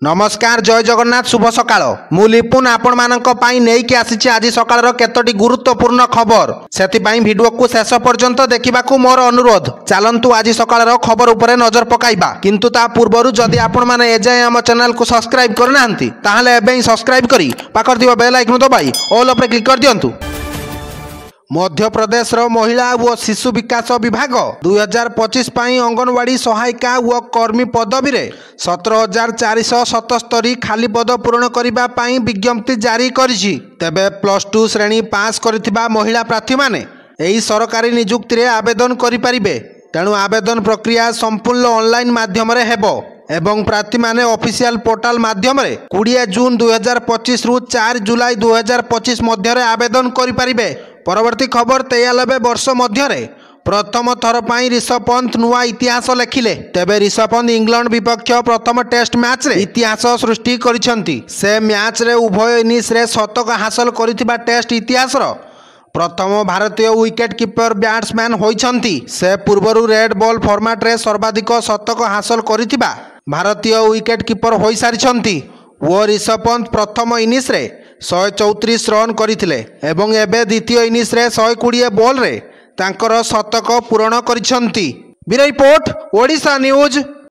नमस्कार जय जगन्नाथ शुभ सकाळ मु लिपुन आपण मानक पाई नेकी आसीछि आज सकाळर केतोटी गुरुत्वपूर्ण खबर सेतिपाई वीडियो को शेष पर्यंत देखिबाकू मोर अनुरोध चलंतु आज सकाळर खबर उपरे नजर पकाइबा किंतु ता पूर्वरु जदि आपण माने एजाय हम चैनल को सब्सक्राइब करनाहंती ताहाले एबे ही सब्सक्राइब करी पाखर दिबा बेल आइकन दबाई ऑल उपरे क्लिक कर दियंतु। मध्य प्रदेश महिला और शिशु विकास विभाग 2025 पाई अंगनवाड़ी सहायिका और कर्मी पदवी रे 17,477 खाली पद पूरण करने पाई विज्ञप्ति जारी करिछि। तेबे +2 श्रेणी पास करथिबा महिला प्रार्थी माने एही सरकारी नियुक्ति रे आवेदन करि परिबे। तेणु आवेदन प्रक्रिया संपूर्ण ऑनलाइन माध्यम रे हेबो एवं प्रार्थी माने ऑफिशियल पोर्टल माध्यम रे 20 जून 2025 रु 4 जुलाई 2025 मध्य रे आवेदन करि परिबे। परवर्ती खबर 93 वर्ष मध्य प्रथम थर पर ऋषभ पंत नुआ इतिहास लेखिले। तेबे ऋषभ पंत इंग्लैंड विपक्ष प्रथम टेस्ट मैच रे इतिहास सृष्टि करिसेंती। से मैच रे उभय इनिंग्स रे शतक हासिल करिथिबा टेस्ट इतिहास प्रथम भारतीय विकेट कीपर बैट्समैन होइछंती। से पूर्वरु रेड बॉल फॉर्मेट रे सर्वाधिक शतक हासिल करिथिबा भारतीय विकेट कीपर होई सारिछंती। वो ऋषभ पंत प्रथम इनिंग्स रे 134 रन करथिले एवं एबे द्वितीय इनिंग्स रे 120 बॉल रे तांकर शतक पूरण करिसेंती। Bureau report Odisha news.